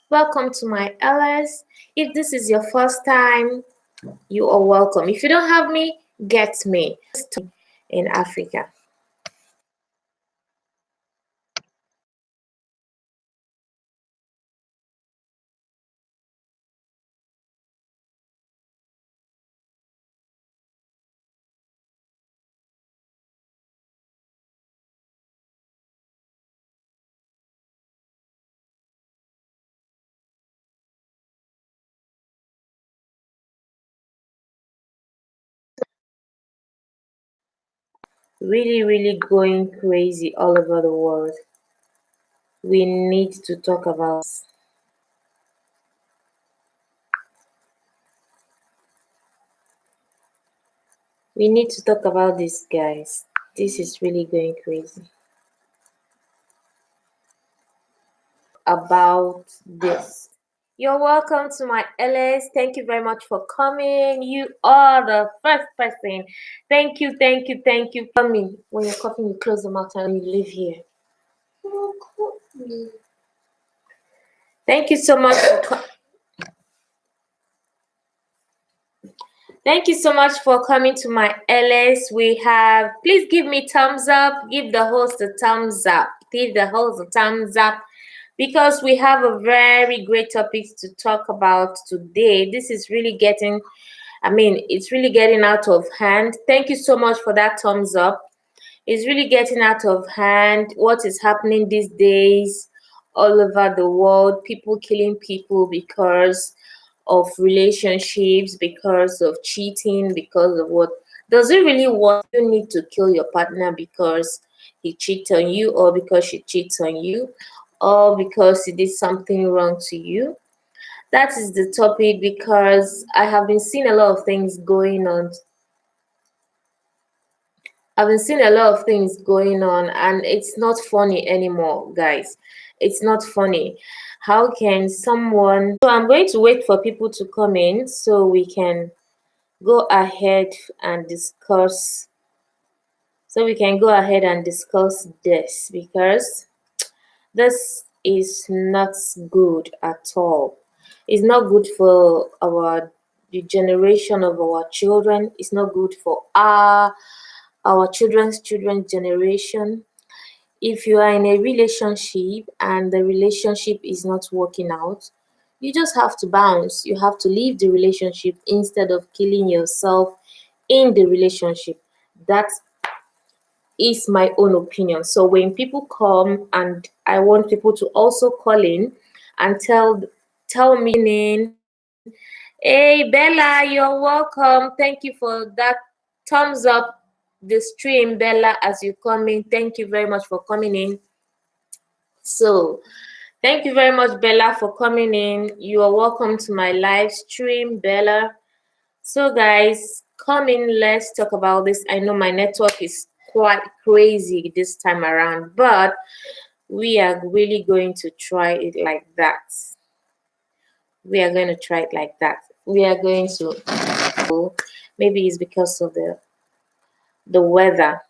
Welcome to my LS. If this is your first time, you are welcome. If you don't have me, get me in Africa. Really going crazy all over the world. We need to talk about this. We need to talk about this, guys. This is really going crazy. About this. You're welcome to my LS. Thank you very much for coming. You are the first person. Thank you. Tell me when you're coughing, you close the mouth and you leave here. Thank you so much for Thank you so much for coming to my LS. Please give me thumbs up. Give the host a thumbs up. Give the host a thumbs up because we have a very great topic to talk about today. This is really it's really getting out of hand. Thank you so much for that thumbs up. It's really getting out of hand. What is happening these days all over the world? People killing people because of relationships, because of cheating, because of what? Does it really want you need to kill your partner because he cheats on you, or because she cheats on you, or because he did something wrong to you? That is the topic, because I have been seeing a lot of things going on. I've been seeing a lot of things going on, and it's not funny anymore, guys. It's not funny. How can someone? So I'm going to wait for people to come in so we can go ahead and discuss. So we can go ahead and discuss this, because this is not good at all. It's not good for the generation of our children. It's not good for our children's generation. If you are in a relationship and the relationship is not working out, you just have to bounce. You have to leave the relationship instead of killing yourself in the relationship. That is my own opinion. So when people come, and I want people to also call in and tell me, hey Bella, you're welcome. Thank you for that thumbs up the stream, Bella, as you come in. Thank you very much for coming in. So thank you very much, Bella, for coming in. You are welcome to my live stream, Bella. So guys, come in, let's talk about this. I know my network is quite crazy this time around, but we are really going to try it like that. We are going to try it like that. We are going to, maybe it's because of the weather.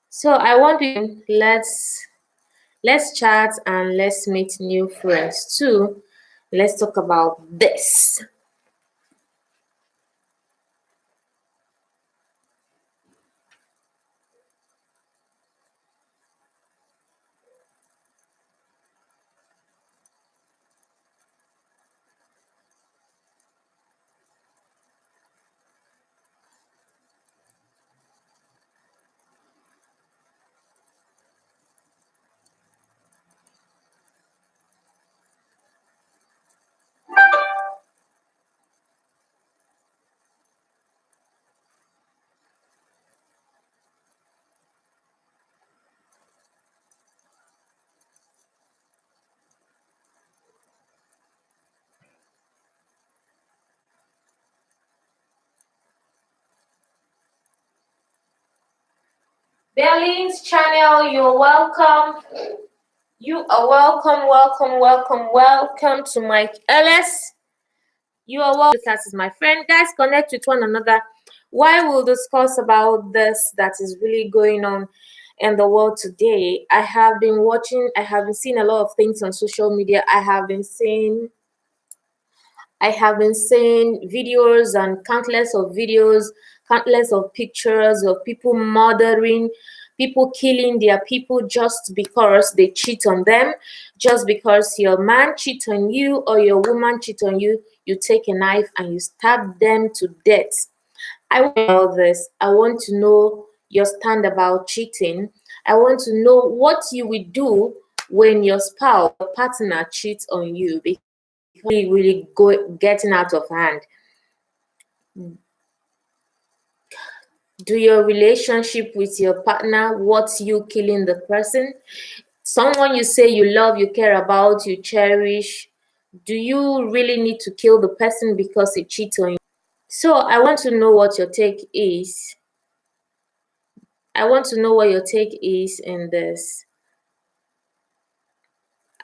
So I want to let's chat and let's meet new friends too. Let's talk about this. Berlin's channel, you're welcome. You are welcome to my LS. You are welcome. Class is my friend. Guys, connect with one another. Why we'll discuss about this that is really going on in the world today. I have been seeing a lot of things on social media. I have been seeing videos and countless of pictures of people murdering, people killing their people just because they cheat on them, just because your man cheat on you or your woman cheat on you, you take a knife and you stab them to death. I want to know about this. I want to know your stand about cheating. I want to know what you will do when your spouse or partner cheats on you because really getting out of hand. Do your relationship with your partner worth you killing the person? Someone you say you love, you care about, you cherish. Do you really need to kill the person because he cheats on you? So I want to know what your take is. I want to know what your take is in this.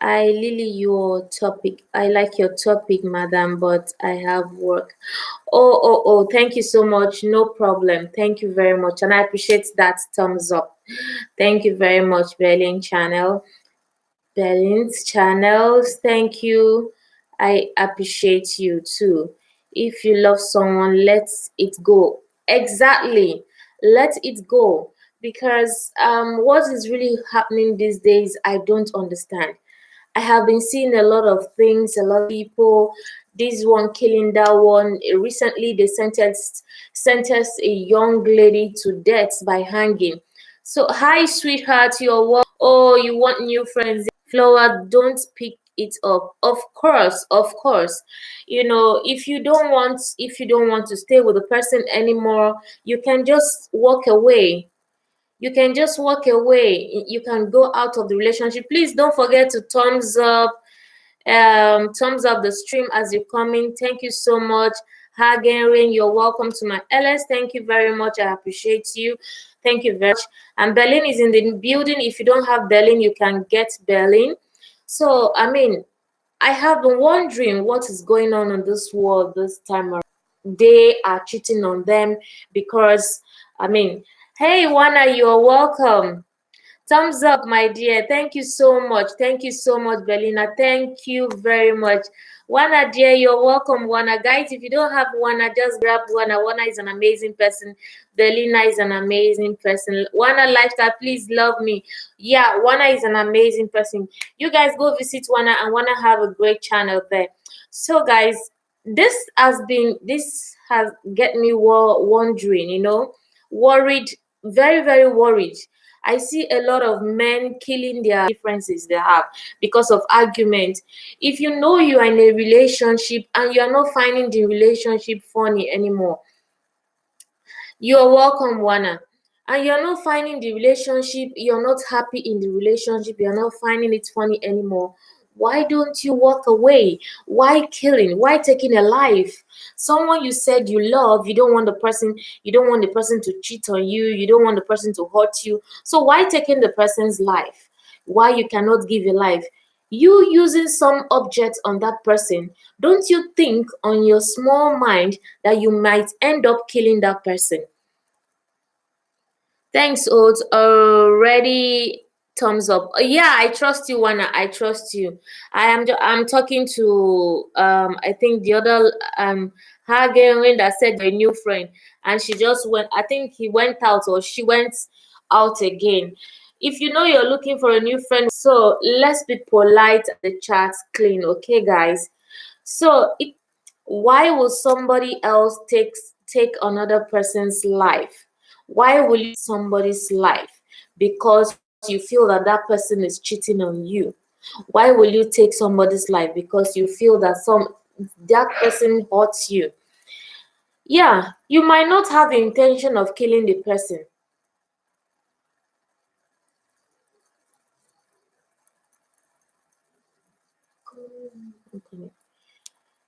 I Lily your topic. I like your topic, madam, but I have work. Oh, thank you so much. No problem. Thank you very much. And I appreciate that thumbs up. Thank you very much, Berlin channel. Berlin's channels. Thank you. I appreciate you too. If you love someone, let it go. Exactly. Let it go. Because what is really happening these days, I don't understand. I have been seeing a lot of things, a lot of people, this one killing that one. Recently, they sentenced a young lady to death by hanging. So, hi, sweetheart, you're welcome. Oh, you want new friends? Flower, don't pick it up. Of course. You know, if you don't want to stay with the person anymore, you can just walk away. You can just walk away. You can go out of the relationship. Please don't forget to thumbs up the stream as you come in. Thank you so much. Hagen, you're welcome to my LS. Thank you very much. I appreciate you. Thank you very much. And Berlin is in the building. If you don't have Berlin, you can get Berlin. So I mean, I have been wondering what is going on in this world this time around. They are cheating on them because I mean, hey Wana, you're welcome. Thumbs up, my dear. Thank you so much. Thank you so much, Belina. Thank you very much. Wana, dear, you're welcome, Wana. Guys, if you don't have Wana, just grab Wana. Wana is an amazing person. Belina is an amazing person. Wana Lifestyle, please love me. Yeah, Wana is an amazing person. You guys go visit Wana and Wana have a great channel there. So, guys, this has get me wondering, worried, very, very worried. I see a lot of men killing their differences they have because of argument. If you know you are in a relationship and you are not finding the relationship funny anymore, you're welcome, Wana. And you're not finding the relationship, you're not happy in the relationship, you're not finding it funny anymore. Why don't you walk away? Why killing? Why taking a life? Someone you said you love, you don't want the person to cheat on you, you don't want the person to hurt you. So why taking the person's life? Why you cannot give a life? You using some object on that person, don't you think on your small mind that you might end up killing that person? Thanks, Oats. Already thumbs up. Yeah, I trust you, Wana. I trust you. I'm talking to I think the other Hagen that said a new friend, and she just went. I think he went out or she went out again. If you know you're looking for a new friend, so let's be polite. The chat's clean, okay, guys. So why will somebody else take another person's life? Why will you take somebody's life because you feel that that person is cheating on you? Why will you take somebody's life because you feel that that person hurts you? Yeah, you might not have the intention of killing the person.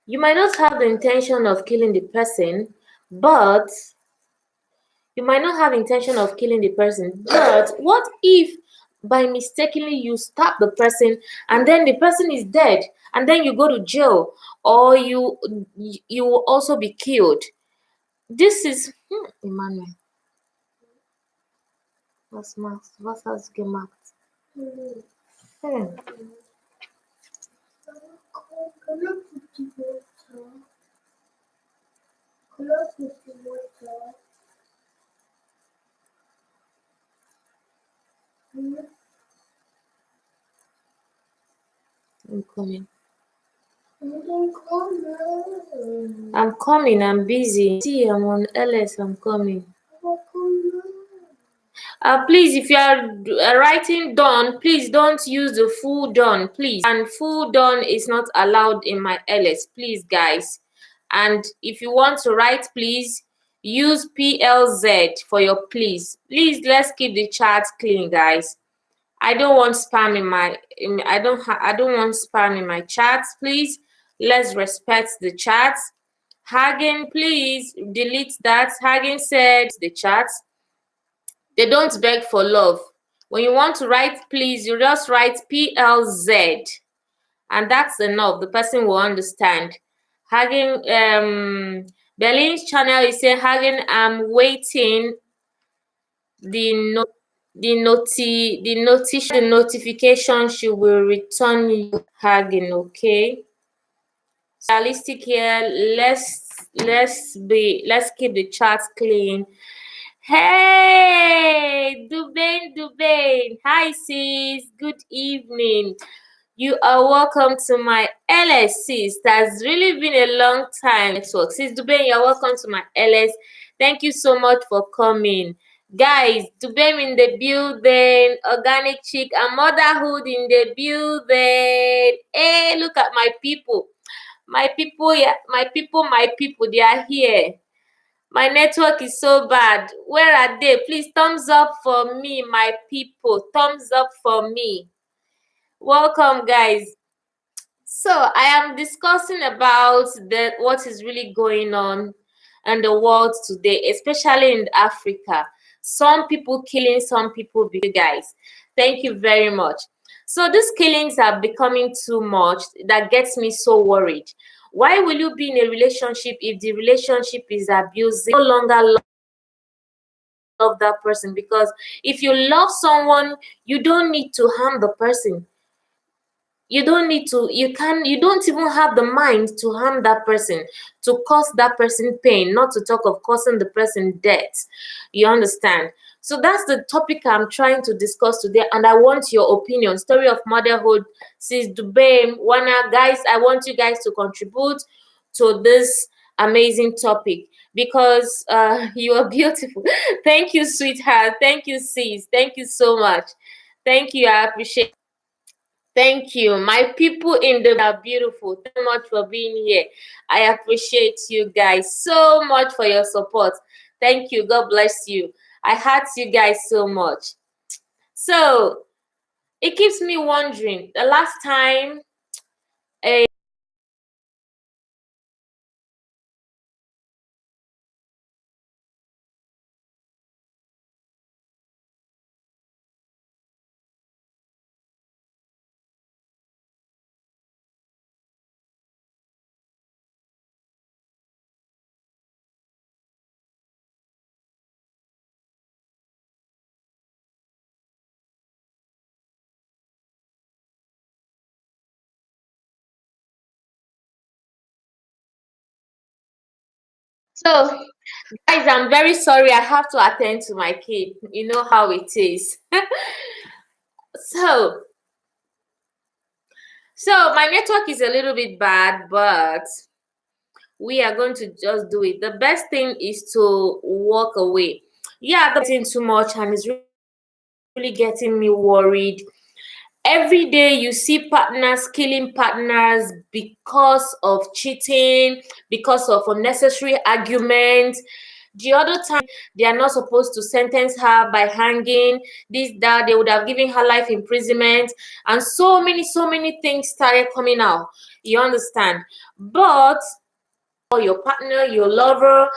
You might not have the intention of killing the person, but what if by mistakenly you stab the person and then the person is dead and then you go to jail or you will also be killed? This is Emmanuel. Was hast du gemacht? Hm. I'm coming. I'm coming. I'm busy. See, I'm on LS. I'm coming. Please, if you are writing done, please don't use the full done, please. And full done is not allowed in my LS, please, guys. And if you want to write, please use PLZ for your please. Please, let's keep the chat clean, guys. I don't want spam in my. I don't want spam in my chats, please. Let's respect the chats. Hagen, please delete that. Hagen said the chats. They don't beg for love. When you want to write please, you just write PLZ, and that's enough. The person will understand. Hagen, Berlin's channel is saying, Hagen, I'm waiting. The notification she will return you, Hagen. Okay. Realistic here. Let's keep the charts clean. Hey, Dubain. Hi, sis. Good evening. You are welcome to my LS, sis. That's really been a long time. Network. Sis Dubain, you're welcome to my LS. Thank you so much for coming. Guys, Dubain in the building. Organic chick and motherhood in the building. Hey, look at my people. My people, yeah, my people, they are here. My network is so bad. Where are they? Please, thumbs up for me, my people. Thumbs up for me. Welcome, guys. So I am discussing about what is really going on in the world today, especially in Africa. Some people killing some people, guys. Thank you very much. So these killings are becoming too much. That gets me so worried. Why will you be in a relationship if the relationship is abusing? No longer love that person, because if you love someone, you don't need to harm the person. You don't even have the mind to harm that person, to cause that person pain, not to talk of causing the person death. You understand? So that's the topic I'm trying to discuss today, and I want your opinion. Story of motherhood, sis Dubain, Wana, guys, I want you guys to contribute to this amazing topic, because you are beautiful. Thank you, sweetheart. Thank you, sis. Thank you so much. Thank you. I appreciate. Thank you. My people in the are beautiful. Thank you so much for being here. I appreciate you guys so much for your support. Thank you. God bless you. I heart you guys so much. So it keeps me wondering, the last time a so guys, I'm very sorry. I have to attend to my kid. You know how it is. so so my network is a little bit bad, but we are going to just do it. The best thing is to walk away. Yeah, that's too much, and it's really getting me worried. Every day you see partners killing partners because of cheating, because of unnecessary arguments. The other time they are not supposed to sentence her by hanging, this, that, they would have given her life imprisonment, and so many things started coming out. You understand? But your partner, your lover,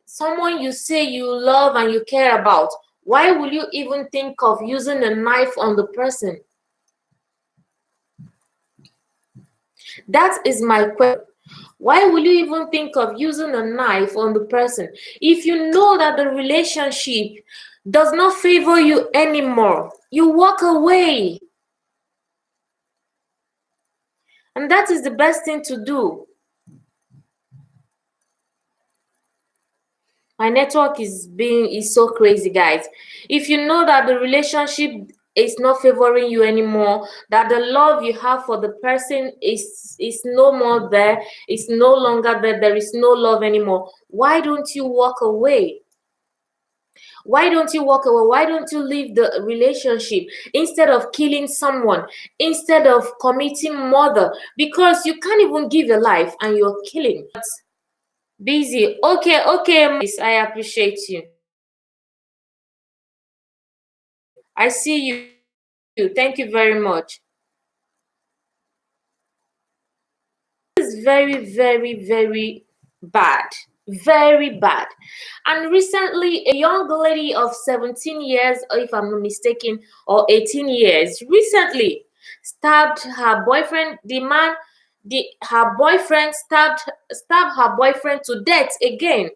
someone you say you love and you care about, why will you even think of using a knife on the person? That is my question. Why will you even think of using a knife on the person if you know that the relationship does not favor you anymore, you walk away. And that is the best thing to do. My network is so crazy, guys. If you know that the relationship is not favoring you anymore, that the love you have for the person is no more there, is no longer there, there is no love anymore, why don't you walk away? Why don't you walk away? Why don't you leave the relationship instead of killing someone, instead of committing murder? Because you can't even give your life and you're killing. Busy. Okay, okay, miss, I appreciate you. I see you. Thank you very much. This is very, very, very bad. Very bad. And recently, a young lady of 17 years, if I'm not mistaken, or 18 years, recently stabbed her boyfriend. Her boyfriend stabbed her boyfriend to death again.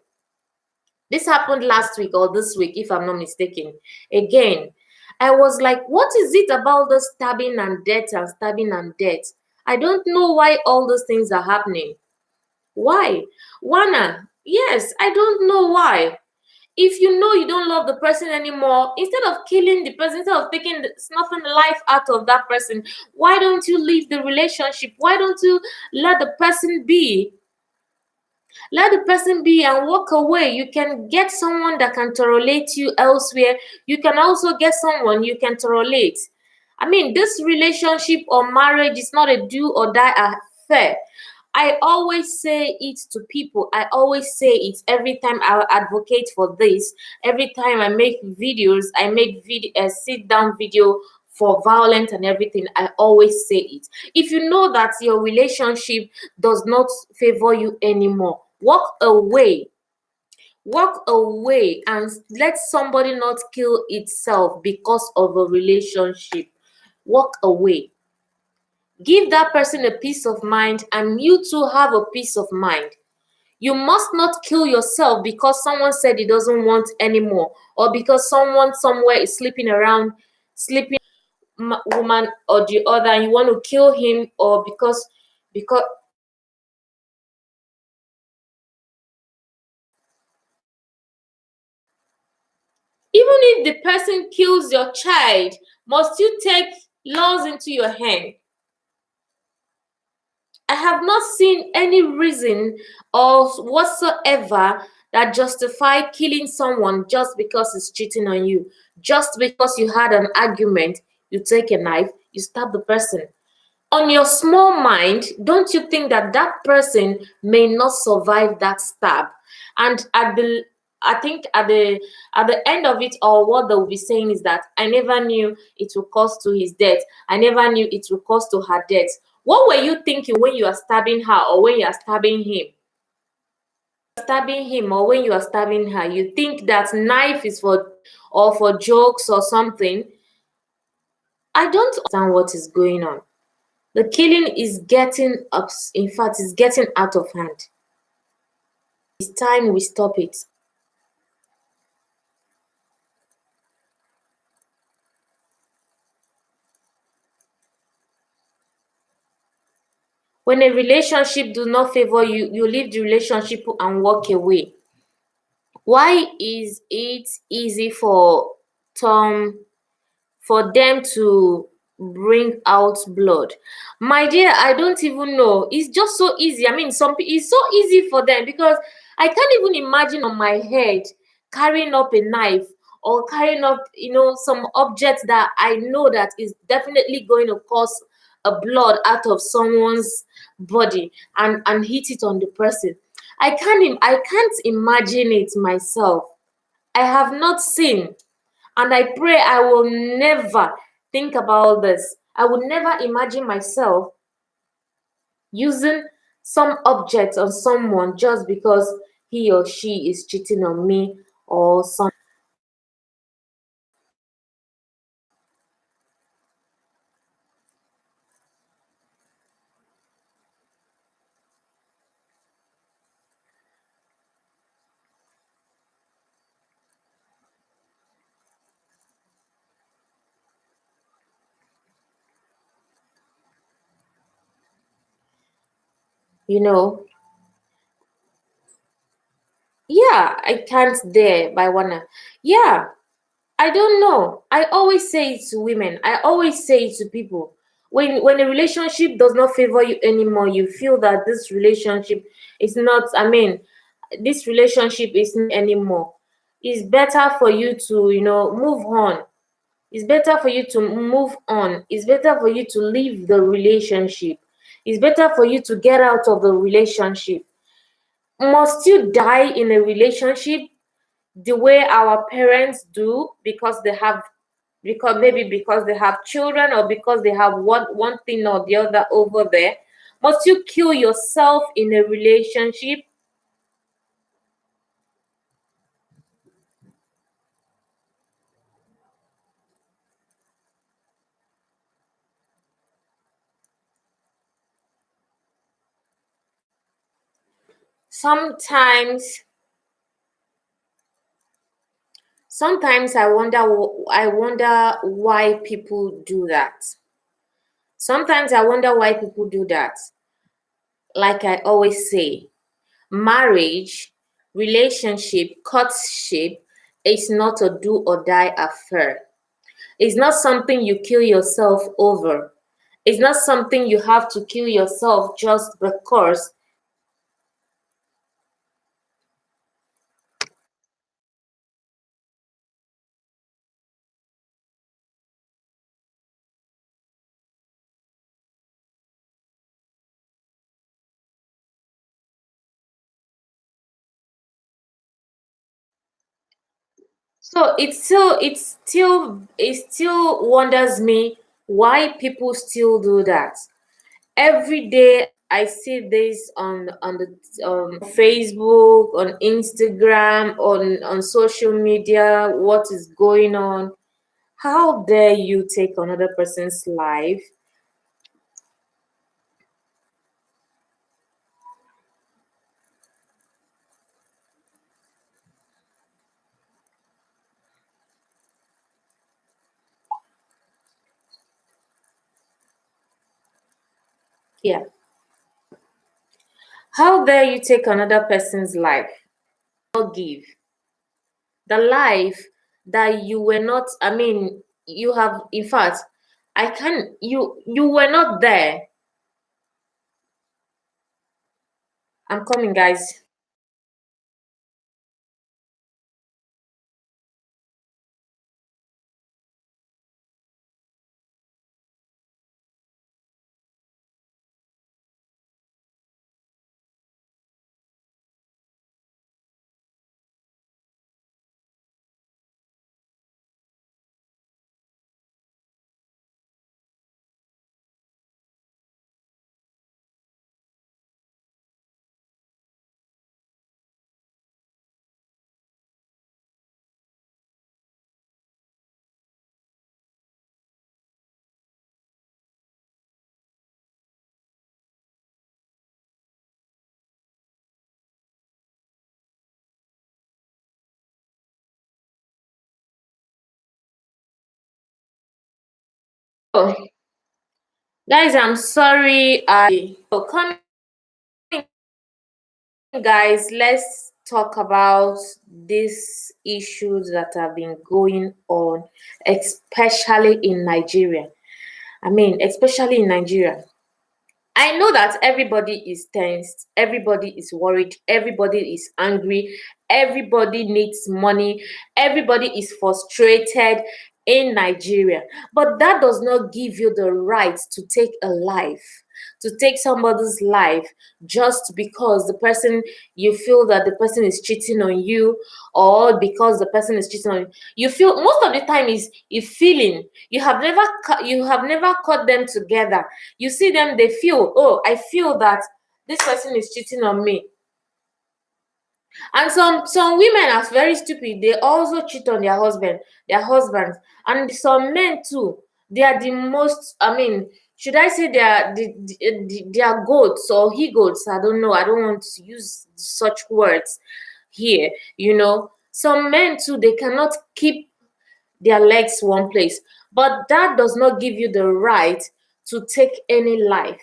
This happened last week or this week, if I'm not mistaken. Again, I was like, what is it about the stabbing and death and stabbing and death? I don't know why all those things are happening. Why? Wana, yes, I don't know why. If you know you don't love the person anymore, instead of killing the person, instead of snuffing the life out of that person, why don't you leave the relationship? Why don't you let the person be? Let the person be and walk away. You can get someone that can tolerate you elsewhere. You can also get someone you can tolerate. I mean, this relationship or marriage is not a do or die affair. I always say it to people. I always say it every time I advocate for this. Every time I make videos, I make a sit down video for violence and everything. I always say it. If you know that your relationship does not favor you anymore, walk away. Walk away and let somebody not kill itself because of a relationship. Walk away. Give that person a peace of mind, and you too have a peace of mind. You must not kill yourself because someone said he doesn't want anymore, or because someone somewhere is sleeping around, sleeping woman or the other, and you want to kill him, or because even if the person kills your child, must you take laws into your hand? I have not seen any reason or whatsoever that justify killing someone just because he's cheating on you. Just because you had an argument, you take a knife, you stab the person. On your small mind, don't you think that that person may not survive that stab? And I think at the end of it all, what they'll be saying is that I never knew it would cause to his death. I never knew it would cause to her death. What were you thinking when you are stabbing her or when you are stabbing him? Stabbing him or when you are stabbing her, you think that knife is for jokes or something. I don't understand what is going on. The killing is getting up, in fact, it's getting out of hand. It's time we stop it. When a relationship do not favor you, you leave the relationship and walk away. Why is it easy for Tom for them to bring out blood? My dear, I don't even know. It's just so easy. I mean, it's so easy for them because I can't even imagine on my head carrying up a knife or carrying up, some object that I know that is definitely going to cause a blood out of someone's body and hit it on the person. I can't imagine it myself. I have not seen, and I pray I will never think about this. I would never imagine myself using some object on someone just because he or she is cheating on me or some. you know. Yeah, I can't dare by wanna. Yeah, I don't know. I always say it to women. I always say it to people. When a relationship does not favor you anymore, you feel that this relationship is not, I mean, this relationship isn't anymore. It's better for you to, move on. It's better for you to move on. It's better for you to leave the relationship. It's better for you to get out of the relationship. Must you die in a relationship the way our parents do because they have, because maybe because they have children or because they have one thing or the other over there? Must you kill yourself in a relationship? Sometimes sometimes I wonder why people do that. Sometimes I wonder why people do that. Like I always say, marriage, relationship, courtship is not a do or die affair. It's not something you kill yourself over. It's not something you have to kill yourself just because. So it still wonders me why people still do that. Every day I see this on the Facebook, on Instagram, on social media, what is going on. How dare you take another person's life? Yeah. How dare you take another person's life? Not give the life that you were not, I mean, you have, in fact, I can you were not there. I'm coming, guys. Oh, guys, I'm sorry. I coming, guys. Let's talk about these issues that have been going on, especially in Nigeria. I mean, especially in Nigeria. I know that everybody is tensed, everybody is worried, everybody is angry, everybody needs money, everybody is frustrated in Nigeria. But that does not give you the right to take a life, to take somebody's life just because the person, you feel that the person is cheating on you, or because the person is cheating on you. You feel most of the time is you feeling you have never caught them together. You see them, they feel, oh, I feel that this person is cheating on me. And some women are very stupid, they also cheat on their husbands. And some men too, they are the most, I mean, should I say they are they are goats or he goats? I don't know, I don't want to use such words here. Some men too, they cannot keep their legs one place. But that does not give you the right to take any life.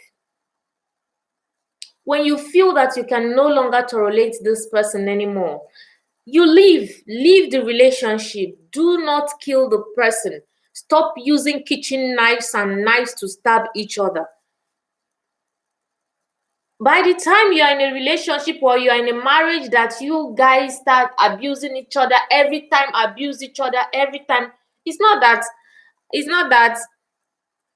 When you feel that you can no longer tolerate this person anymore, you leave the relationship. Do not kill the person. Stop using kitchen knives and knives to stab each other. By the time you are in a relationship or you are in a marriage that you guys start abusing each other every time, abuse each other every time, it's not that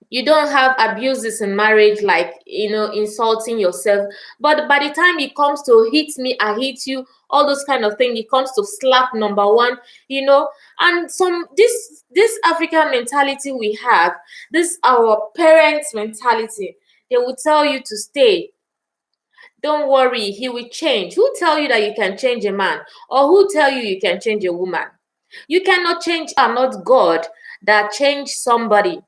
you don't have abuses in marriage, like, insulting yourself, but by the time it comes to hit me, I hit you, all those kind of things, it comes to slap number one, and this African mentality we have, this our parents mentality, they will tell you to stay. Don't worry, he will change. Who tell you that you can change a man? Or who tell you you can change a woman? You cannot change. I'm not God that changed somebody.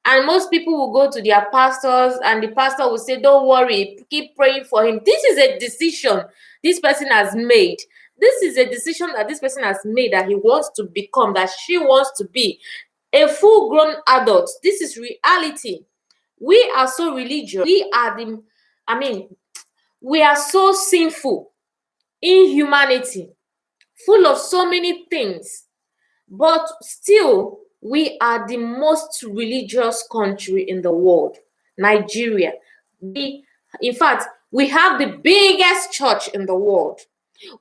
And most people will go to their pastors and the pastor will say, don't worry, keep praying for him. This is a decision this person has made. This is a decision that this person has made, that he wants to become, that she wants to be a full-grown adult. This is reality. We are so religious. We are so sinful, inhumanity, full of so many things, but still we are the most religious country in the world. Nigeria. In fact, we have the biggest church in the world.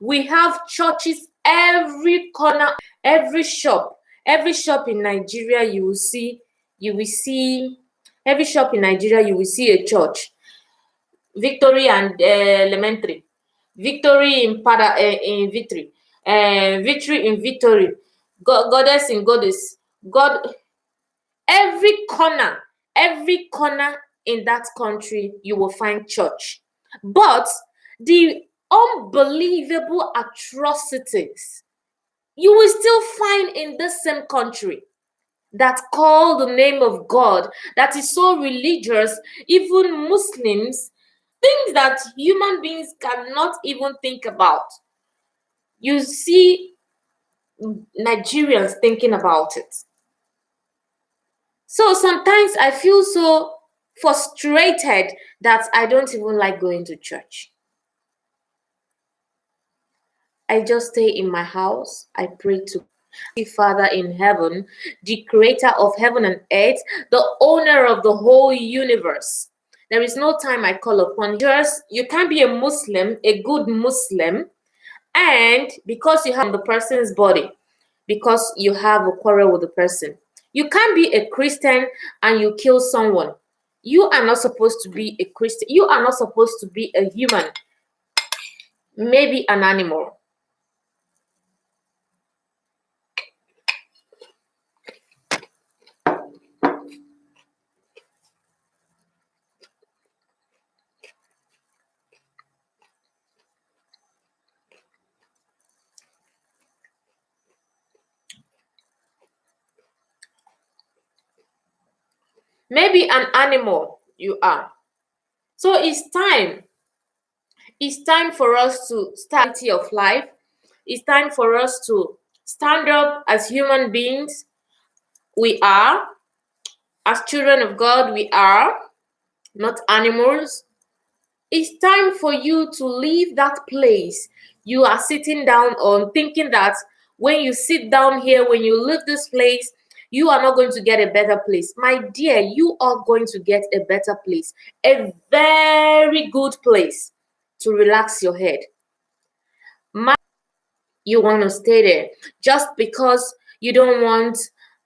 We have churches every corner, every shop in Nigeria. Every shop in Nigeria, you will see a church. Victory and Elementary, Victory in Victory, Victory in Victory, Goddess in Goddess, God. Every corner in that country, you will find church. But the unbelievable atrocities you will still find in the same country that call the name of God, that is so religious, even Muslims, things that human beings cannot even think about. You see Nigerians thinking about it. So sometimes I feel so frustrated that I don't even like going to church. I just stay in my house. I pray to Father in heaven, the creator of heaven and earth, the owner of the whole universe. There is no time I call upon you can't be a Muslim, a good Muslim, and because you have the person's body, because you have a quarrel with the person. You can't be a Christian and you kill someone. You are not supposed to be a Christian. You are not supposed to be a human. Maybe an animal. Maybe an animal you are. So it's time. It's time for us to start of life. It's time for us to stand up as human beings. We are. As children of God, we are not animals. It's time for you to leave that place you are sitting down on, thinking that when you sit down here, when you leave this place, you are not going to get a better place. My dear, you are going to get a better place, a very good place to relax your head. You want to stay there just because you don't want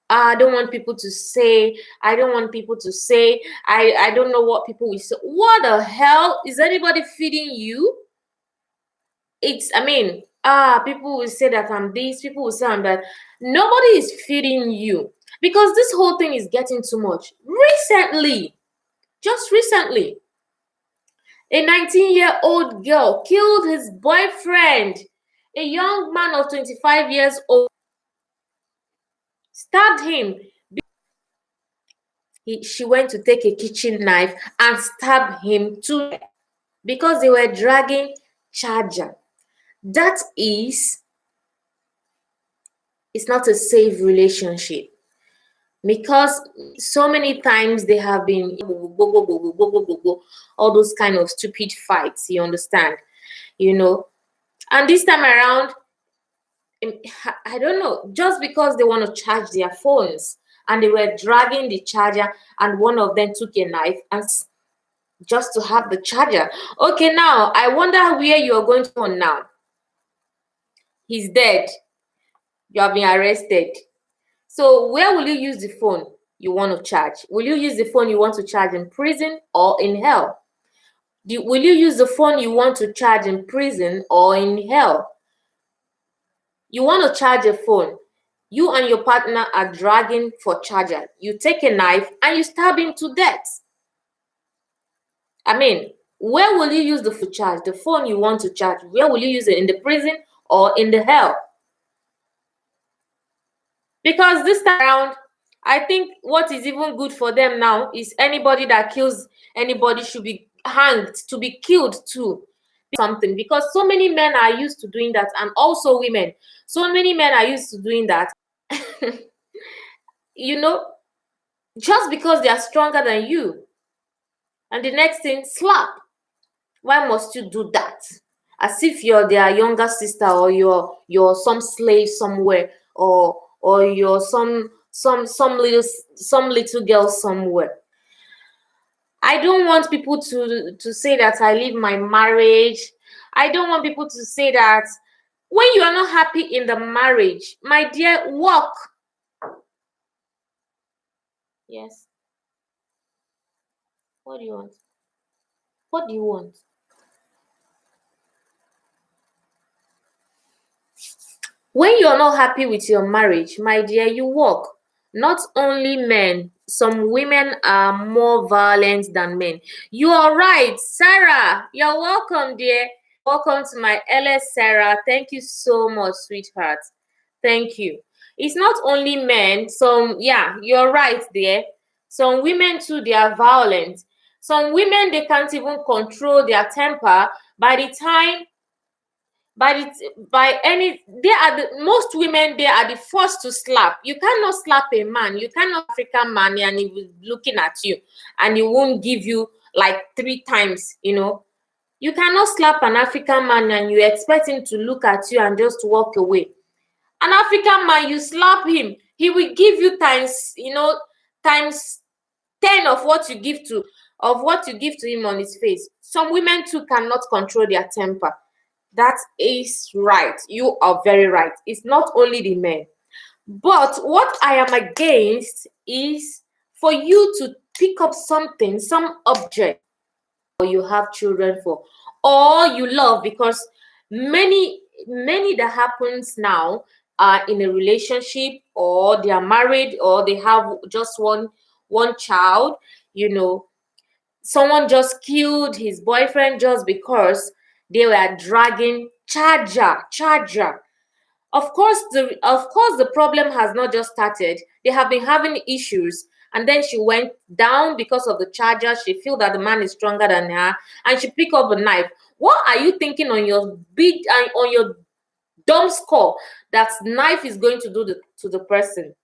I don't want people to say, I don't want people to say, I don't know what people will say. What the hell? Is anybody feeding you? People will say that I'm this, people will say I'm that. Nobody is feeding you because this whole thing is getting too much. Just recently, a 19-year-old girl killed his boyfriend. A young man of 25 years old stabbed him. She went to take a kitchen knife and stab him too because they were dragging charger. That is, it's not a safe relationship. because so many times they have been all those kind of stupid fights, you understand, you know. And this time around, I don't know, just because they want to charge their phones and they were dragging the charger, and one of them took a knife and just to have the charger. Okay, now I wonder where you are going to on now. He's dead. You have been arrested. So where will you use the phone you want to charge? Will you use the phone you want to charge in prison or in hell? Will you use the phone you want to charge in prison or in hell? You want to charge a phone. You and your partner are dragging for charger. You take a knife and you stab him to death. I mean, where will you use the phone to charge? The phone you want to charge, where will you use it? In the prison or in the hell? Because this time around, I think what is even good for them now is anybody that kills anybody should be hanged, to be killed too. Something, because so many men are used to doing that, and also women. So many men are used to doing that. You know, just because they are stronger than you. And the next thing, slap. Why must you do that? As if you're their younger sister, or you're some slave somewhere, or you're some little girl somewhere. I don't want people to say that I leave my marriage. I don't want people to say that when you are not happy in the marriage, my dear, walk. Yes. What do you want? What do you want? When you're not happy with your marriage, my dear, you walk. Not only men, some women are more violent than men. You are right, Sarah. You're welcome, dear. Welcome to my LS, Sarah. Thank you so much, sweetheart. Thank you. It's not only men. Yeah, you're right, dear. Some women too, they are violent. Some women, they can't even control their temper. By the time by any they are the most women, they are the first to slap. You cannot slap a man, you cannot African man, and he will be looking at you and he won't give you like 3 times, you know. You cannot slap an African man and you expect him to look at you and just walk away. An African man, you slap him, he will give you times, you know, times 10 of what you give to him on his face. Some women too cannot control their temper. That is right. You are very right. It's not only the men. But what I am against is for you to pick up something, some object, or you have children for, or you love, because many that happens now are in a relationship, or they are married, or they have just one child, you know. Someone just killed his boyfriend just because they were dragging charger. Of course the problem has not just started. They have been having issues, and then she went down because of the charger. She feel that the man is stronger than her, and she pick up a knife. What are you thinking on your big and on your dumb skull that knife is going to do to the person?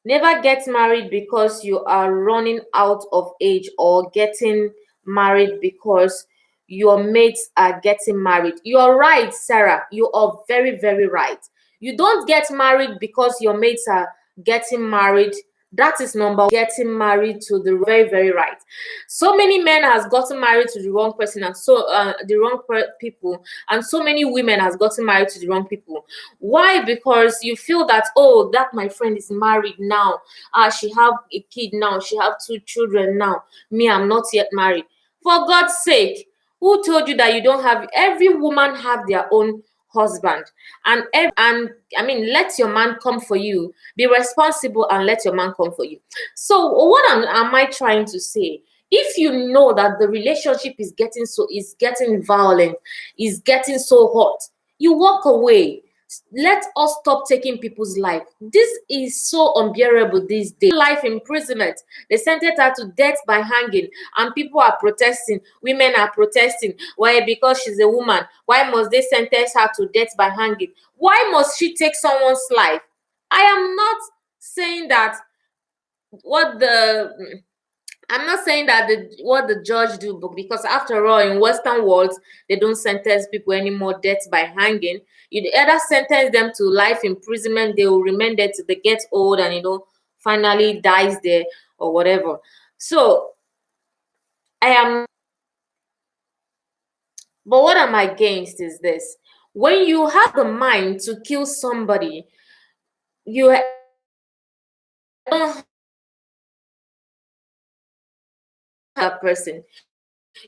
Never get married because you are running out of age, or getting married because your mates are getting married. You're right, Sarah. You are very, very right. You don't get married because your mates are getting married. That is number one. Getting married to the very, very right. So many men has gotten married to the wrong person, and so the wrong people, and so many women has gotten married to the wrong people. Why? Because you feel that, oh, that my friend is married now. She have a kid now. She have 2 children now. Me, I'm not yet married. For God's sake, who told you that you don't have? Every woman have their own husband, and I mean, let your man come for you. Be responsible and let your man come for you. So what am I trying to say? If you know that the relationship is getting violent, is getting so hot, you walk away. Let us stop taking people's life. This is so unbearable these days. Life imprisonment. They sentenced her to death by hanging, and people are protesting. Women are protesting. Why? Because she's a woman. Why must they sentence her to death by hanging? Why must she take someone's life? I am not saying that what the I'm not saying that what the judge do, but because after all, in Western worlds, they don't sentence people anymore death by hanging. You either sentence them to life imprisonment, they will remain there till they get old and finally dies there or whatever. So I am, but what I'm against is this: when you have the mind to kill somebody, you don't have a person.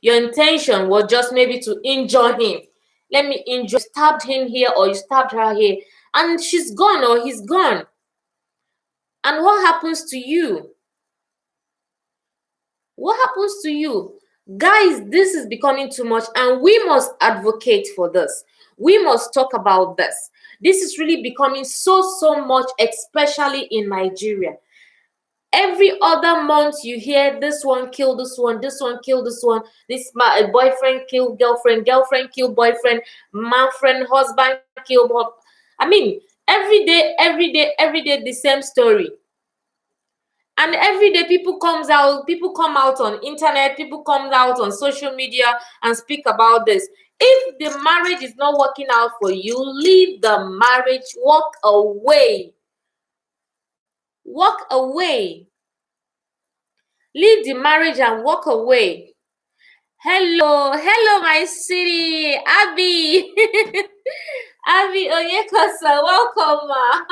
Your intention was just maybe to injure him. Let me injure, stabbed him here or you stabbed her here, and she's gone or he's gone. And what happens to you? What happens to you? Guys, this is becoming too much, and we must advocate for this. We must talk about this. This is really becoming so much, especially in Nigeria. Every other month you hear this one kill this one, this one kill this one, this boyfriend kill girlfriend, girlfriend kill boyfriend, man friend husband kill I mean, every day the same story. And every day people come out on internet, people come out on social media and speak about this. If the marriage is not working out for you, leave the marriage, walk away. Walk away. Leave the marriage and walk away. Hello, my city, Abby. Abby Oyekosa, welcome, ma.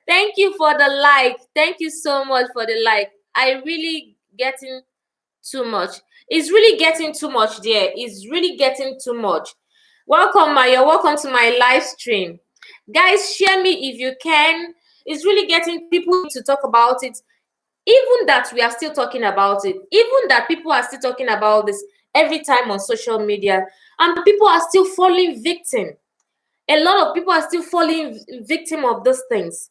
Thank you for the like. Thank you so much for the like. I really getting too much. It's really getting too much there. It's really getting too much. Welcome, ma. You're welcome to my live stream. Guys, share me if you can. It's really getting people to talk about it. Even that we are still talking about it, even that people are still talking about this every time on social media, and people are still falling victim. A lot of people are still falling victim of these things.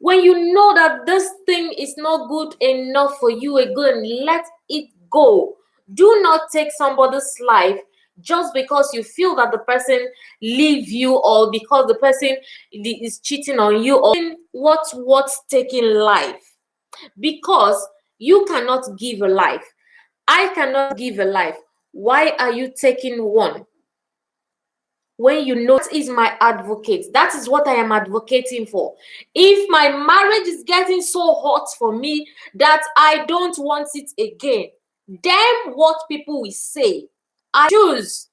When you know that this thing is not good enough for you again, let it go. Do not take somebody's life just because you feel that the person leave you, or because the person is cheating on you, or what's taking life. Because you cannot give a life. I cannot give a life. Why are you taking one? When you know that is my advocate, that is what I am advocating for. If my marriage is getting so hot for me that I don't want it again, then what people will say, I choose.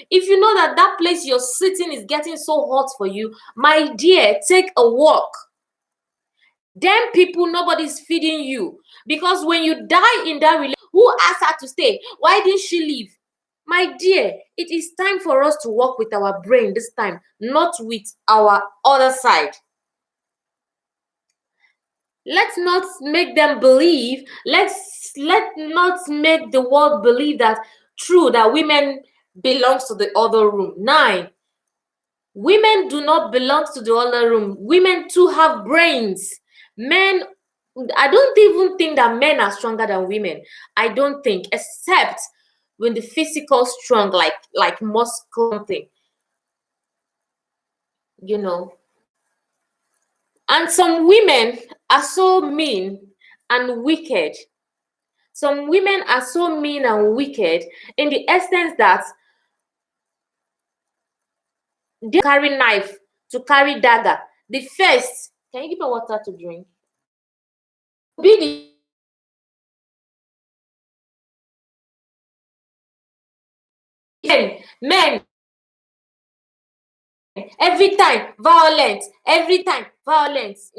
If you know that that place you're sitting is getting so hot for you, my dear, take a walk. Then people, nobody's feeding you. Because when you die in that relationship, who asked her to stay? Why didn't she leave? My dear, it is time for us to work with our brain this time, not with our other side. Let's not make them believe, let not make the world believe that true, that women belongs to the other room. 9. Women do not belong to the other room. Women too have brains. Men, I don't even think that men are stronger than women. I don't think, except when the physical strong, like muscle something, you know. And some women are so mean and wicked. Some women are so mean and wicked in the essence that they carry knife, to carry dagger. The first, can you give me water to drink? Be the men every time violent, every time violence.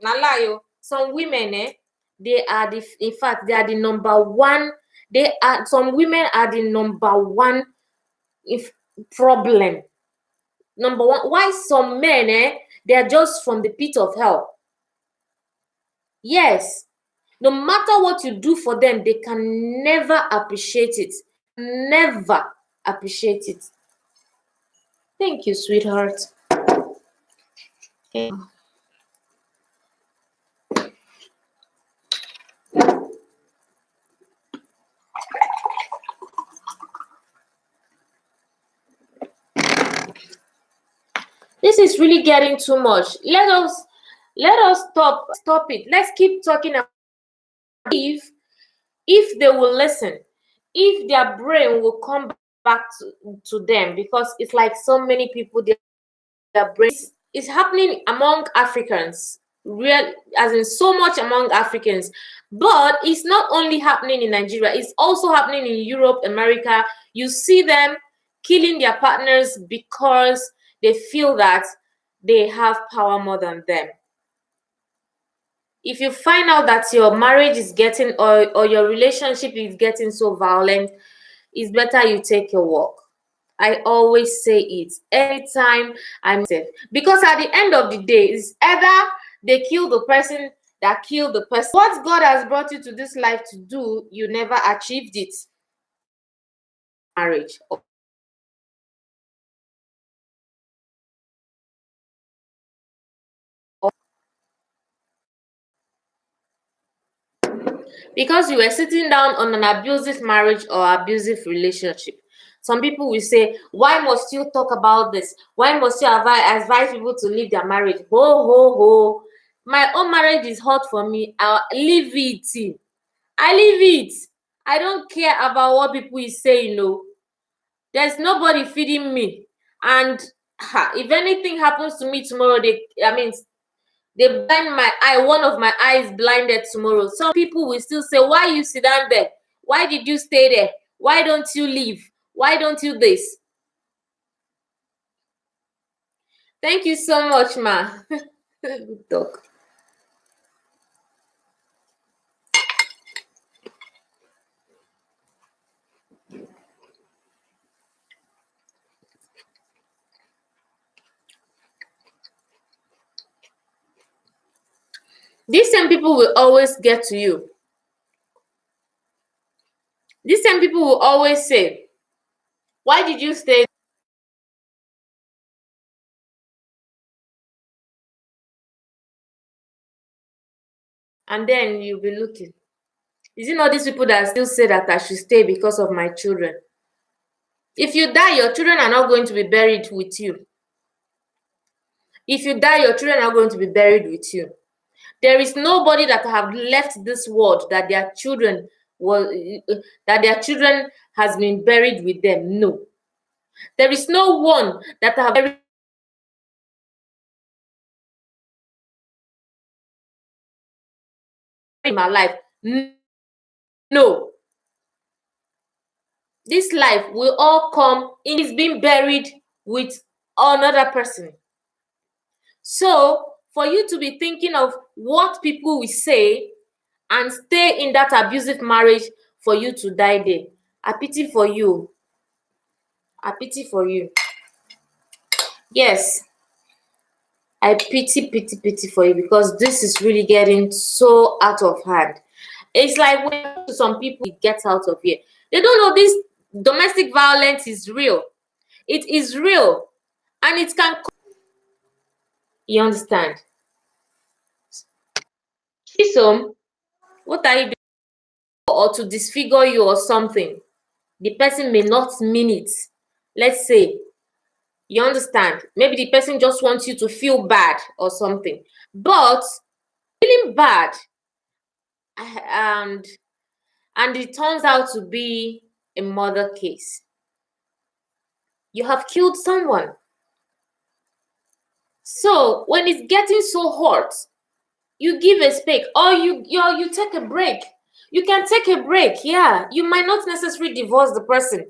Na lie o. Some women, they are in fact, they are the number one. Some women are the number one if problem. Number one. Why some men, they are just from the pit of hell. Yes. No matter what you do for them, they can never appreciate it. Never appreciate it. Thank you, sweetheart. Okay. This is really getting too much. Let us stop it. Let's keep talking if they will listen, if their brain will come back to them, because it's like so many people, their brain is happening among Africans, real as in so much among Africans. But it's not only happening in Nigeria, it's also happening in Europe, America. You see them killing their partners because they feel that they have power more than them. If you find out that your marriage is getting, or your relationship is getting so violent, it's better you take a walk. I always say it anytime I'm safe, because at the end of the day, it's either they kill the person that killed the person. What God has brought you to this life to do, you never achieved it. Marriage. Because you were sitting down on an abusive marriage or abusive relationship. Some people will say, why must you talk about this? Why must you advise people to leave their marriage? Ho, ho, ho. My own marriage is hot for me. I'll leave it. I leave it. I don't care about what people is saying. No, there's nobody feeding me. And if anything happens to me tomorrow, they blind my eye, one of my eyes blinded tomorrow. Some people will still say, why you sit down there? Why did you stay there? Why don't you leave? Why don't you this? Thank you so much, ma. Good talk. These same people will always get to you. These same people will always say, why did you stay? And then you'll be looking. Is it not these people that still say that I should stay because of my children? If you die, your children are not going to be buried with you. If you die, your children are going to be buried with you. There is nobody that have left this world that their children has been buried with them. No. There is no one that have buried in my life. No. This life will all come in is being buried with another person. So for you to be thinking of what people will say and stay in that abusive marriage for you to die there, I pity for you. I pity for you. Yes, I pity for you, because this is really getting so out of hand. It's like when some people get out of here, they don't know this domestic violence is real. It is real, and it can. You understand? So, what are you doing? Or to disfigure you or something? The person may not mean it. Let's say, you understand? Maybe the person just wants you to feel bad or something. But feeling bad, and it turns out to be a murder case. You have killed someone. So when it's getting so hot, you give a speak, or you take a break. You can take a break. Yeah, you might not necessarily divorce the person,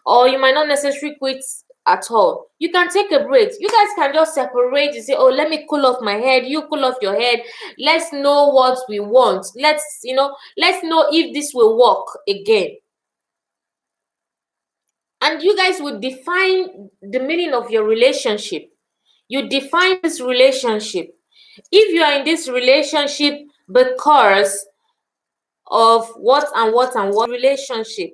or you might not necessarily quit at all. You can take a break. You guys can just separate. You say, oh, let me cool off my head, you cool off your head. Let's know what we want. Let's know if this will work again. And you guys would define the meaning of your relationship. You define this relationship. If you are in this relationship because of what and what and what relationship,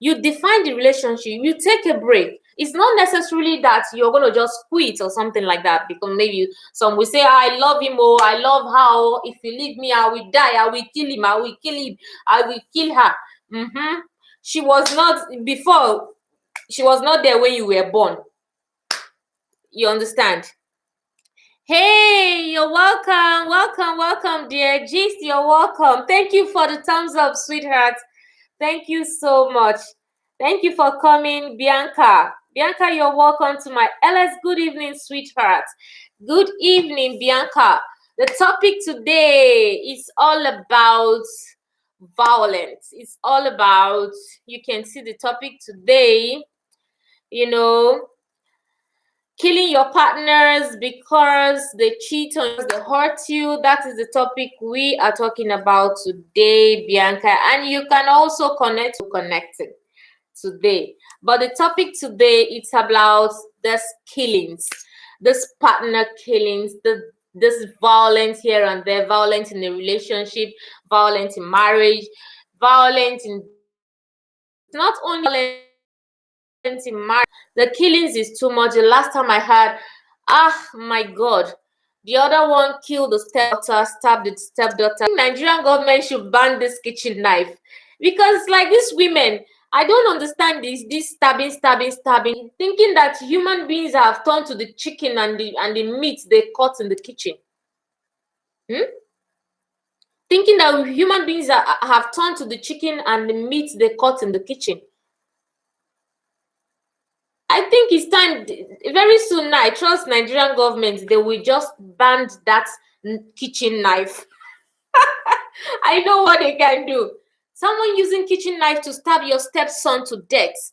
you define the relationship, you take a break. It's not necessarily that you're going to just quit or something like that, because maybe some will say, I love him, or I love her, or if you leave me, I will die, I will kill him, I will kill him, I will kill her. She was not before, she was not there when you were born. You understand? Hey, you're welcome, welcome, dear. Gist, you're welcome. Thank you for the thumbs up, sweetheart. Thank you so much. Thank you for coming, Bianca. Bianca, you're welcome to my LS. Good evening, sweetheart. Good evening, Bianca. The topic today is all about violence. It's all about, you can see the topic today, you know, killing your partners because they cheat on you, they hurt you. That is the topic we are talking about today, Bianca. And you can also connect to connecting today. But the topic today, it's about this killings, this partner killings, this violence here and there, violence in a relationship, violence in marriage, violence in not only violence in marriage. The killings is too much. The last time I had, my God, the other one killed the stepdaughter, stabbed the stepdaughter. I think Nigerian government should ban this kitchen knife because, like, these women, I don't understand this stabbing, thinking that human beings have turned to the chicken and the meat they cut in the kitchen. Thinking that human beings have turned to the chicken and the meat they cut in the kitchen. I think it's time, very soon now, I trust Nigerian government, they will just ban that kitchen knife. I know what they can do. Someone using kitchen knife to stab your stepson to death.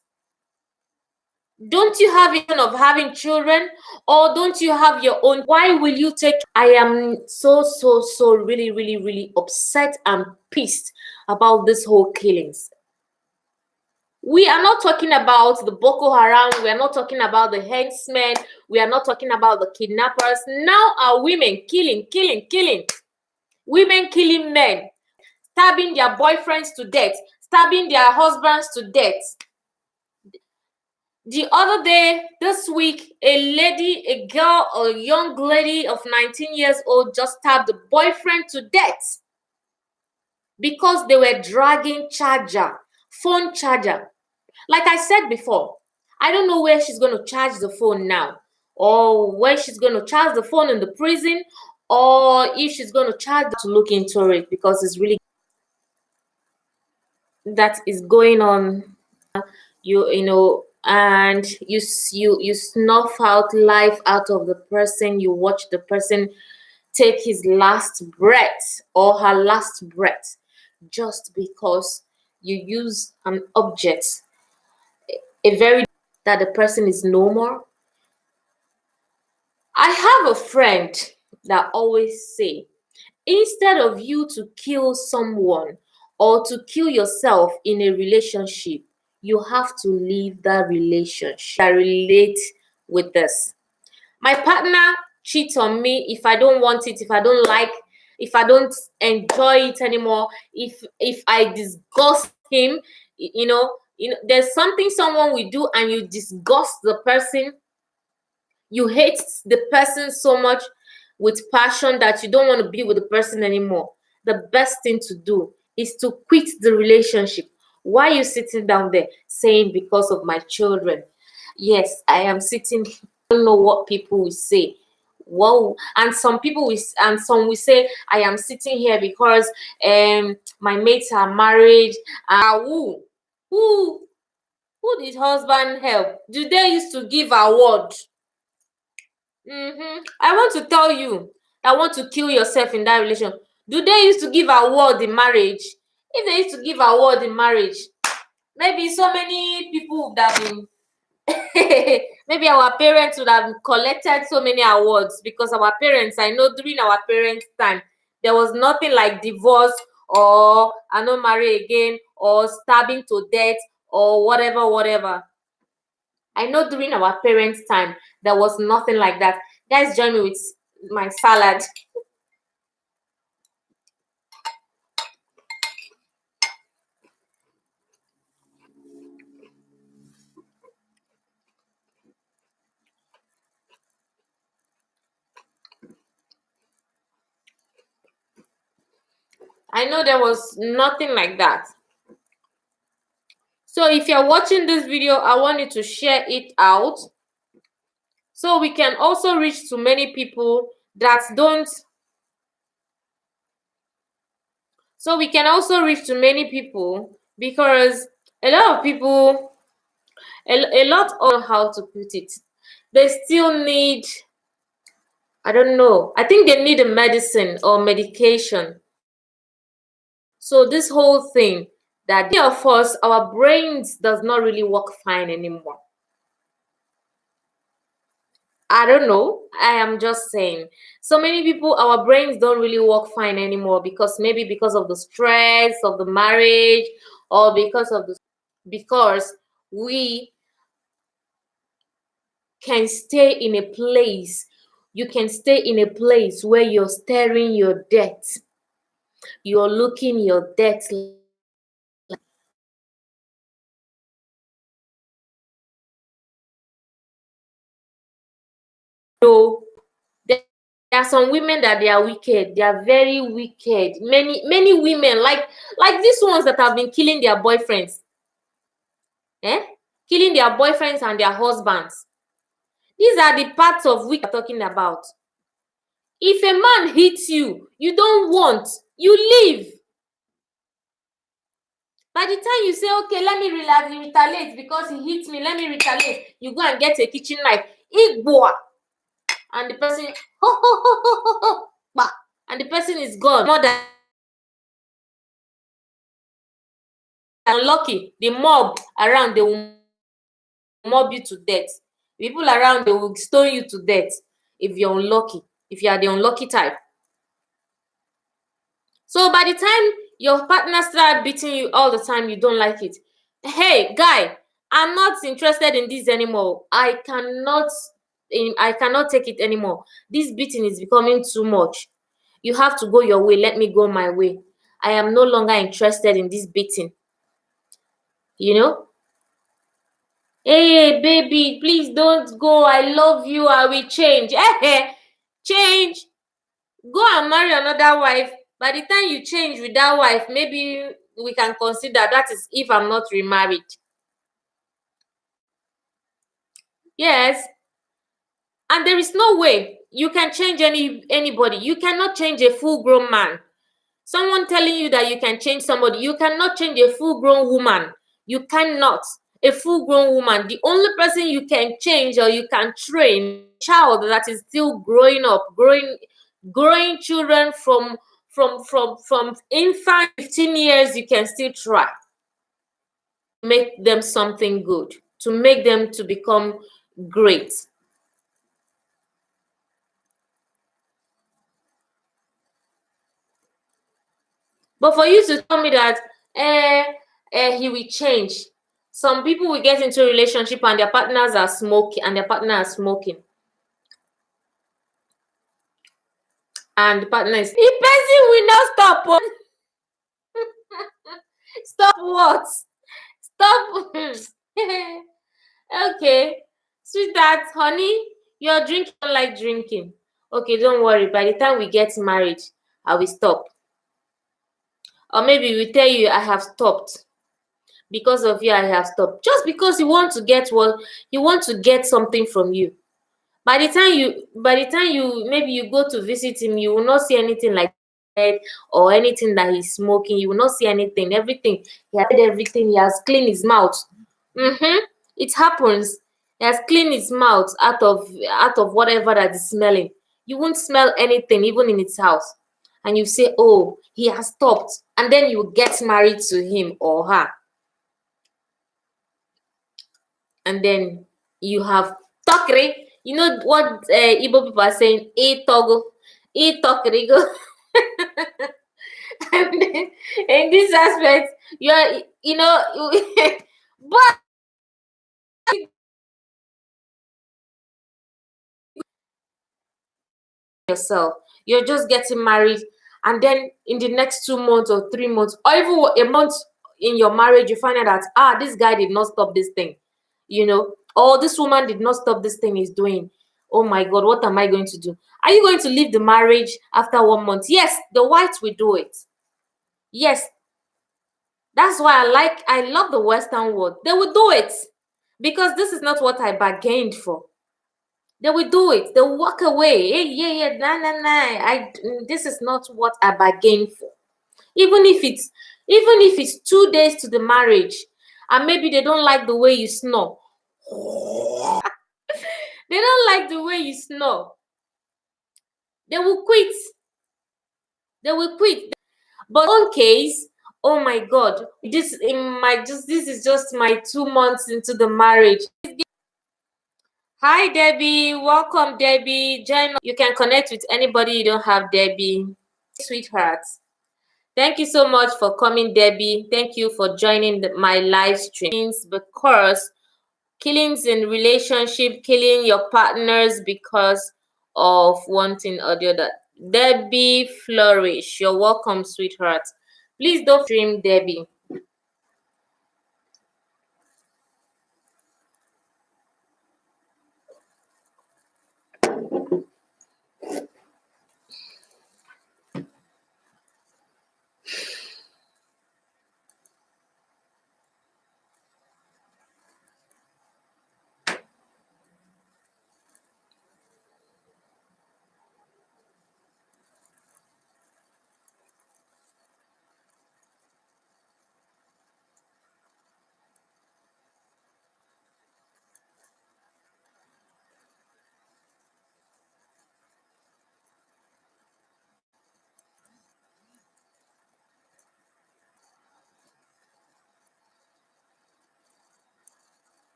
Don't you have vision of having children, or don't you have your own? Why will you take? I am so really upset and pissed about this whole killings. We are not talking about the Boko Haram. We are not talking about the henchmen. We are not talking about the kidnappers. Now are women killing. Women killing men, stabbing their boyfriends to death, stabbing their husbands to death. The other day, this week, a young lady of 19 years old just stabbed the boyfriend to death because they were dragging phone charger. Like I said before, I don't know where she's going to charge the phone now, or where she's going to charge the phone in the prison, or if she's going to charge to look into it, because it's really that is going on. You know, and you snuff out life out of the person. You watch the person take his last breath or her last breath just because you use an object, a very that the person is no more. I have a friend that always say, instead of you to kill someone or to kill yourself in a relationship, you have to leave that relationship. I relate with this. My partner cheats on me if I don't want it, if I don't like, if I don't enjoy it anymore, if I disgust him, there's something someone will do and you disgust the person, you hate the person so much with passion that you don't want to be with the person anymore. The best thing to do is to quit the relationship. Why are you sitting down there saying because of my children? Yes, I am sitting. I don't know what people will say. Whoa, and some people will, and some will say I am sitting here because my mates are married. Who who did husband help? Do they used to give award? I want to tell you, I want to kill yourself in that relation. Do they used to give award in marriage? If they used to give award in marriage, maybe so many people would have been maybe our parents would have collected so many awards, because our parents, I know during our parents' time, there was nothing like divorce or I not marry again or stabbing to death or whatever. I know during our parents' time, there was nothing like that. Guys, join me with my salad. I know there was nothing like that. So if you're watching this video, I want you to share it out so we can also reach to many people that don't. So we can also reach to many people, because a lot of people, a lot of how to put it, they still need, I don't know, I think they need a medicine or medication. So this whole thing, that many of us, our brains does not really work fine anymore. I don't know. I am just saying. So many people, our brains don't really work fine anymore, because maybe because of the stress of the marriage, or because we can stay in a place, you can stay in a place where you're staring your debt, you're looking your debt. So there are some women that they are wicked, they are very wicked. Many women, like these ones that have been killing their boyfriends, eh killing their boyfriends and their husbands. These are the parts of weak we're talking about. If a man hits you, you don't want, you leave. By the time you say, okay, let me retaliate because he hit me, let me retaliate, you go and get a kitchen knife, igboa, and the person, ho, ho, ho, ho, ho, ho, bah, and the person is gone. More than unlucky, the mob around, they will mob you to death. People around, they will stone you to death if you're unlucky, if you are the unlucky type. So by the time your partner start beating you all the time, you don't like it. Hey, guy, I'm not interested in this anymore. I cannot take it anymore. This beating is becoming too much. You have to go your way. Let me go my way. I am no longer interested in this beating. You know? Hey, baby, please don't go. I love you. I will change. Change. Go and marry another wife. By the time you change with that wife, maybe we can consider. That is if I'm not remarried. Yes. And there is no way you can change anybody. You cannot change a full grown man. Someone telling you that you can change somebody, you cannot change a full grown woman. You cannot. A full grown woman, the only person you can change or you can train, child that is still growing up, growing children from infant 15 years, you can still try make them something good, to make them to become great. But for you to tell me that he will change, some people will get into a relationship and their partners are smoking, and their partner is smoking, and the partner is, the person will not stop. Oh. Stop what? Stop. Okay, sweetheart, honey, you're drinking, I don't like drinking. Okay, don't worry. By the time we get married, I will stop. Or maybe we tell you, I have stopped. Because of you, I have stopped. Just because you want to get what you want to get something from you. By the time you maybe you go to visit him, you will not see anything like that, or anything that he's smoking. You will not see anything. Everything he has everything. He has cleaned his mouth. It happens. He has cleaned his mouth out of whatever that is smelling. You won't smell anything, even in his house. And you say, oh, he has stopped. And then you get married to him or her. And then you have tokri. You know what Igbo people are saying? E togo, e tokri go. And then, in this aspect, you are, but yourself, you're just getting married, and then in the next 2 months or 3 months, or even a month in your marriage, you find out that this guy did not stop this thing, or this woman did not stop this thing he's doing. Oh my god, what am I going to do? Are you going to leave the marriage after 1 month? Yes, the whites will do it. Yes, that's why I love the Western world. They will do it, because this is not what I bargained for. They will do it. They'll walk away. Hey, yeah, nah, nah, nah. This is not what I bargained for. Even if it's 2 days to the marriage, and maybe they don't like the way you snore. They don't like the way you snore. They will quit. They will quit. But in case, oh my God, this is just my 2 months into the marriage. Hi Debbie, welcome Debbie. Join. You can connect with anybody you don't have, Debbie. Sweetheart. Thank you so much for coming, Debbie. Thank you for joining my live stream. Because killings in relationship, killing your partners because of one thing or the other. Debbie Flourish, you're welcome, sweetheart. Please don't stream Debbie.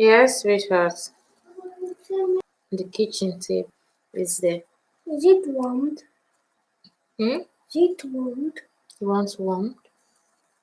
Yes, sweetheart. The kitchen table is there. Is it warmed? Hmm? Is it warmed? You want warmed?